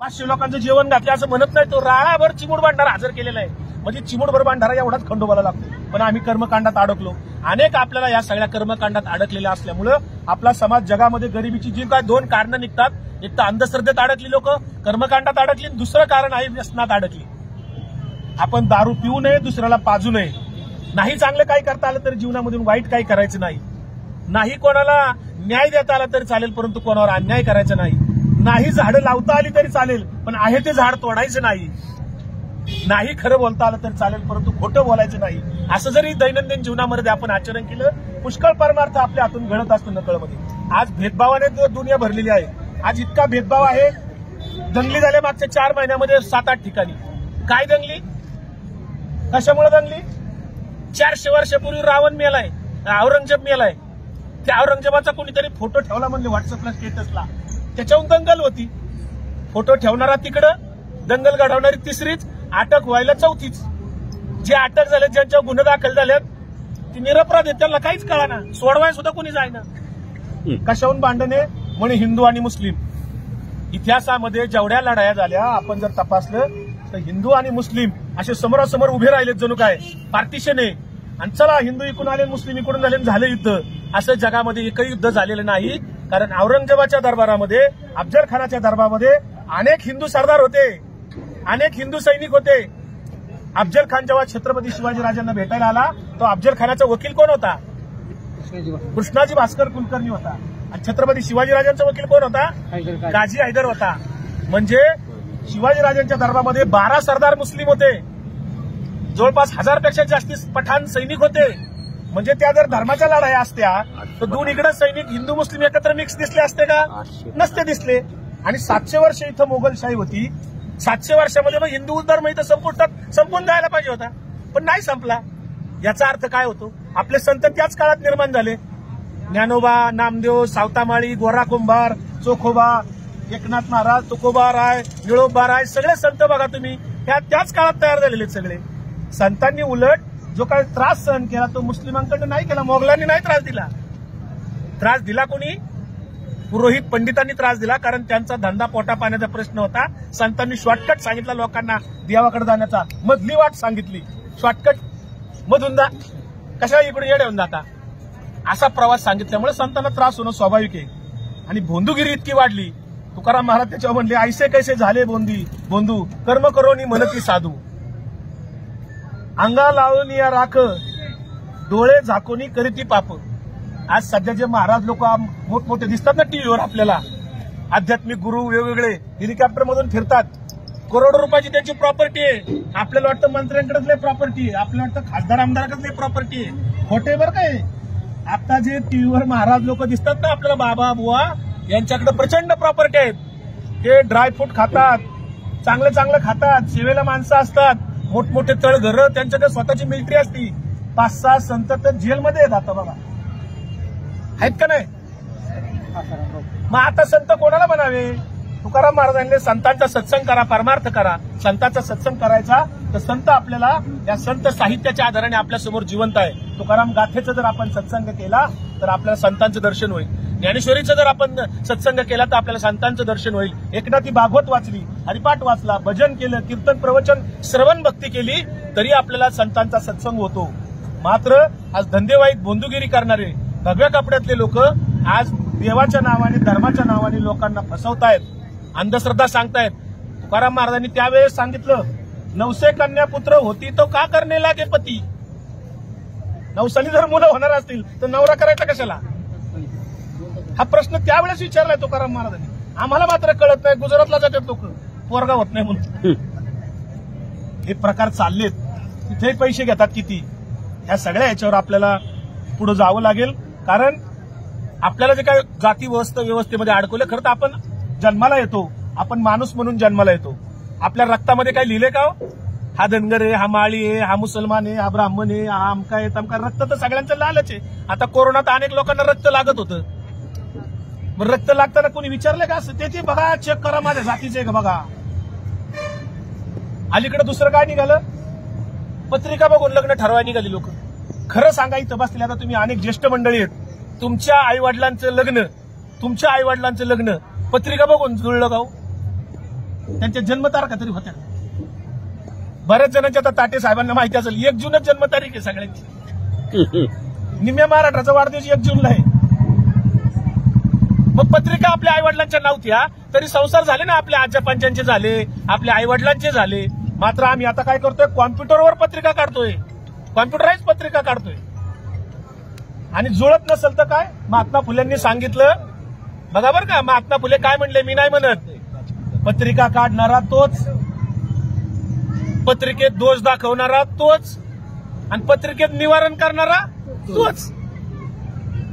500 लोकांचं जेवण घातलं असं म्हणत नाही, तो राळाभर चिमूड भांडारा हजर केलेला आहे. म्हणजे चिमूडभर भांडारा एवढाच खंडोबाला लागतो. पण आम्ही कर्मकांडात अडकलो. अनेक आपल्याला या सगळ्या कर्मकांडात अडकलेल्या असल्यामुळं आपला समाज जगामध्ये गरिबीची जी काय 2 कारणं निघतात. एक तर अंधश्रद्धेत अडकली लोक, कर्मकांडात अडकली. दुसरं कारण आहे व्यसनात अडकली. आपण दारू पिऊ नये, दुसऱ्याला पाजू नये. नाही चांगलं काही करता आलं तरी जीवनामधून वाईट काही करायचं नाही. नाही कोणाला न्याय देता आला तरी चालेल, परंतु कोणावर अन्याय करायचा नाही. नाही झाडं लावता आली तरी चालेल, पण आहे ते झाड तोडायचं नाही. नाही खरं बोलता आलं तरी चालेल, परंतु खोटं बोलायचं नाही. असं जरी दैनंदिन जीवनामध्ये आपण आचरण केलं, पुष्कळ परमार्थ आपल्या हातून घडत असतो नकळमध्ये. आज भेदभावाने दुनिया भरलेली आहे. आज इतका भेदभाव आहे. दंगली झाल्या मागच्या 4 महिन्यामध्ये 7-8 ठिकाणी. काय दंगली? कशामुळे दंगली? 400 वर्षापूर्वी रावण मेलाय, औरंगजेब मेलाय. त्या औरंगजेबाचा कोणीतरी फोटो ठेवला म्हणले व्हॉट्सअपला, स्टेटसला. त्याच्याहून दंगल होती. फोटो ठेवणारा तिकडं, दंगल घडवणारी तिसरीच, अटक व्हायला 4थीच. जे अटक झाले, ज्यांच्यावर गुन्हे दाखल झालेत, ती निरपराध आहेत, त्यांना काहीच कळाना. सोडवाय सुद्धा कोणी जायना. कशाहून भांडणे? म्हणे हिंदू आणि मुस्लिम. इतिहासामध्ये जेवढ्या लढाया झाल्या आपण जर तपासलं तर हिंदू आणि मुस्लिम असे समोरासमोर उभे राहिलेत, जणू काय पार्टिशन आहे. आणि चला हिंदू इकडून आले, मुस्लिम इकडून आले, झालं युद्ध. असं जगामध्ये एकही युद्ध झालेलं नाही. कारण औरंगजेबाच्या दरबारामध्ये, अफजल खानाच्या दरबारामध्ये अनेक हिंदू सरदार होते, अनेक हिंदू सैनिक होते. अफजल खान जेव्हा छत्रपती शिवाजीराजांना भेटायला आला, तो अफजल खानाचा वकील कोण होता? कृष्णाजी भास्कर कुलकर्णी होता. आणि छत्रपती शिवाजीराजांचा वकील कोण होता? गाजी हैदर होता. म्हणजे शिवाजीराजांच्या दरबारामध्ये 12 सरदार मुस्लिम होते. जवळपास 1000 पेक्षा जास्ती पठाण सैनिक होते. म्हणजे त्या जर धर्माच्या लढाया असत्या तर दोन्हीकडे सैनिक हिंदू मुस्लिम एकत्र मिक्स दिसले असते का? नसते दिसले. आणि 700 वर्ष इथं मोगलशाही होती. 700 वर्षामध्ये मग हिंदू धर्म इथं संपून जायला पाहिजे होता, पण नाही संपला. याचा अर्थ काय होतो? आपले संत त्याच काळात निर्माण झाले. ज्ञानोबा, नामदेव, सावतामाळी, गोरा कुंभार, चोखोबा, एकनाथ महाराज, तुकोबा राय, निळोबा राय, सगळे संत बघा तुम्ही, त्याच काळात तयार झालेले सगळे. संतांनी उलट जो काही त्रास सहन केला तो मुस्लिमांकडे नाही केला. मोगलांनी नाही त्रास दिला. त्रास दिला कोणी? पुरोहित पंडितांनी त्रास दिला. कारण त्यांचा धंदा पोटा पाण्याचा प्रश्न होता. संतांनी शॉर्टकट सांगितला लोकांना देवाकडे जाण्याचा. मधली वाट सांगितली, शॉर्टकट मधून जा, कशा इकडे येडे होऊन जाता, असा प्रवास सांगितल्यामुळे संतांना त्रास होणं स्वाभाविक आहे. आणि भोंदूगिरी इतकी वाढली. तुकाराम महाराज त्याच्यावर म्हणले, ऐसे कैसे झाले बोंदू, कर्म करोनी म्हणती साधू. अंगा लावून या राख, डोळे झाकोनी करीती पाप. आज सध्या जे महाराज लोक मोठमोठे दिसतात ना टीव्हीवर आपल्याला, आध्यात्मिक गुरु वेगवेगळे हेलिकॉप्टर मधून फिरतात. करोडो रुपयाची त्यांची प्रॉपर्टी आहे. आपल्याला वाटतं मंत्र्यांकडेच लय प्रॉपर्टी आहे, आपल्याला वाटतं खासदार आमदाराकडेच लय प्रॉपर्टी आहे. खोटे बरं काय. आता जे टीव्हीवर महाराज लोक दिसतात ना आपल्याला, बाबा बुवा, यांच्याकडे प्रचंड प्रॉपर्टी आहेत. ते ड्रायफ्रूट खातात, चांगलं खातात, सेवेला माणसं असतात, मोठमोठे तळघर, त्यांच्याकडे स्वतःची मिलिटरी असती. 5-6 संत तर जेलमध्ये आहेत आता बघा, आहेत का नाही? मग आता संत कोणाला बनावे? तुकाराम महाराजांनी संतांचा सत्संग करा, परमार्थ करा. संतांचा सत्संग करायचा तर संत आपल्याला या संत साहित्याच्या आधाराने आपल्यासमोर जिवंत आहे. तुकाराम गाथेचा जर आपण सत्संग केला तर आपल्याला संतांचं दर्शन होईल. ज्ञानेश्वरीचं जर आपण सत्संग केला तर आपल्याला संतांचं दर्शन होईल. एकनाथी भागवत वाचली, हरिपाठ वाचला, भजन केलं, कीर्तन, प्रवचन, श्रवण भक्ती केली तरी आपल्याला संतांचा सत्संग होतो. मात्र आज धंदेवाईत बोंदुगिरी करणारे भगव्या कपड्यातले लोक आज देवाच्या नावाने, धर्माच्या नावाने लोकांना फसवतायत, अंधश्रद्धा सांगतायत. तुकाराम महाराजांनी त्यावेळेस सांगितलं, 900 कन्या पुत्र होती तो का करणे लागे पती. 900 जर मुलं होणार असतील तर नवरा करायचा कशाला? हा प्रश्न त्यावेळेस विचारलाय तुकाराम महाराजांनी. आम्हाला मात्र कळत नाही, गुजरातला जातात लोक, पोरगा होत नाही म्हणून. हे प्रकार चाललेत. तिथे पैसे घेतात किती. ह्या सगळ्या याच्यावर आपल्याला पुढे जावं लागेल. कारण आपल्याला जे काय जाती व्यवस्थेमध्ये अडकवलं, खरं तर आपण जन्माला येतो, आपण माणूस म्हणून जन्माला येतो. आपल्या रक्तामध्ये काय लिहिले का? हा धनगर आहे, हा माळी आहे, हा मुसलमान आहे, हा ब्राह्मण आहे, हा अमका आहे, तमका. रक्त तर सगळ्यांचं लालच आहे. आता कोरोनात अनेक लोकांना रक्त लागत होतं. रक्त लागताना कोणी विचारलं का? असं ते बघा, चेक करा माझ्या जातीचे आहे का बघा. अलीकडे दुसरं काय निघालं? पत्रिका बघून लग्न ठरवायला निघाली लोक. खरं सांगा, इथं बसले आता तुम्ही अनेक ज्येष्ठ मंडळी आहेत, तुमच्या आईवडिलांचं लग्न पत्रिका बघून जुळलं गाव. त्यांच्या जन्मतारखा तरी होत्या. बऱ्याच जणांच्या आता ताटे साहेबांना माहिती असेल 1 जूनच जन्मतारीख आहे सगळ्यांची. निम्म्या महाराष्ट्राचा वाढदिवस 1 जूनला आहे. मग पत्रिका आपल्या आई वडिलांच्या नव्हत्या तरी संसार झाले ना, आपल्या आजा पंचांचे झाले, आपल्या आई वडिलांचे झाले. मात्र आम्ही आता काय करतोय, कॉम्प्युटरवर पत्रिका काढतोय, कॉम्प्युटराईज पत्रिका काढतोय. आणि जुळत नसेल तर काय, महात्मा फुलेंनी सांगितलं बघा बरं का, महात्मा फुले काय म्हणले, मी नाही म्हणत. पत्रिका काढणारा तोच, पत्रिकेत दोष दाखवणारा तोच, आणि पत्रिकेत निवारण करणारा तोच.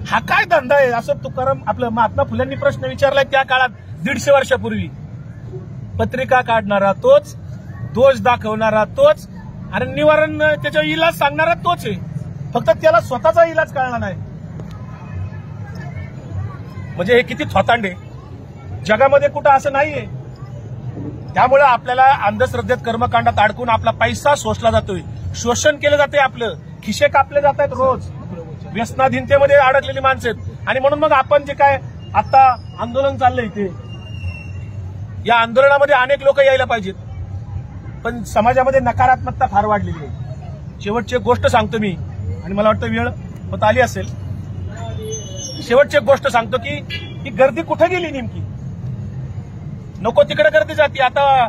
हा काय धंदा आहे असं तुकाराम आपलं महात्मा फुलेंनी प्रश्न विचारलाय त्या काळात 150 वर्षापूर्वी. पत्रिका काढणारा तोच, दोष दाखवणारा तोच, आणि निवारण त्याचा इलाज सांगणारा तोच आहे. फक्त त्याला स्वतःचा इलाज कळला नाही. म्हणजे हे किती थोतांडे, जगामध्ये कुठं असं नाहीये. त्यामुळे आपल्याला अंधश्रद्धेत कर्मकांडात अडकून आपला पैसा शोषला जातोय, शोषण केलं जाते, आपलं खिशे कापले जात आहेत रोज, व्यसनाधीनतेमध्ये अडकलेली माणसं आहेत. आणि म्हणून मग आपण जे काय आता आंदोलन चाललंय ते, या आंदोलनामध्ये अनेक लोक यायला पाहिजेत, पण समाजामध्ये नकारात्मकता फार वाढलेली आहे. शेवटची एक गोष्ट सांगतो मी, आणि मला वाटतं वेळ होत आली असेल. शेवटची एक गोष्ट सांगतो की ही गर्दी कुठे गेली नेमकी, नको तिकडे गर्दी जाते. आता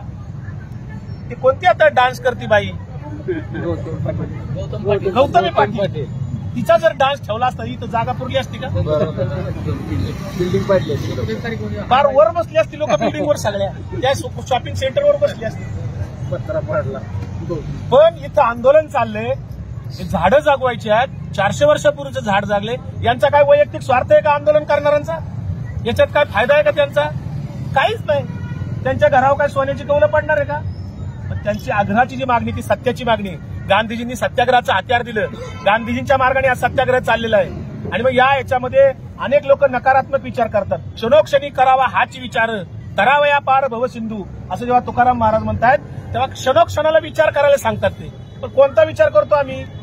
ती कोणती आता डान्स करती बाई, गौतमी पाटील, तिचा जर डान्स ठेवला असता इथं जागा पुरली असती का, बिल्डिंग पाडली, फार वर बसली असती लोक, बिल्डिंगवर सगळ्या त्या शॉपिंग सेंटरवर बसली असती. पत्रा पाडला. पण इथं आंदोलन चाललंय, झाडं जागवायची आहेत. 400 वर्षापूर्वीचं झाड जागले. यांचा काय वैयक्तिक स्वार्थ आहे का आंदोलन करणाऱ्यांचा? याच्यात काय फायदा आहे का त्यांचा? काहीच नाही. त्यांच्या घरावर काय सोन्याची कौलं पडणार आहे का? पण त्यांची आग्रहाची जी मागणी, ती सत्याची मागणी. गांधीजींनी सत्याग्रहाचं हत्यार दिलं, गांधीजींच्या मार्गाने हा सत्याग्रह चाललेला आहे. आणि मग याच्यामध्ये अनेक लोक नकारात्मक विचार करतात. क्षणोक्षणी करावा हाच विचार, तरावया पार भवसिंधू, असं जेव्हा तुकाराम महाराज म्हणतात तेव्हा क्षणोक्षणाला विचार करायला सांगतात ते. पण कोणता विचार करतो आम्ही?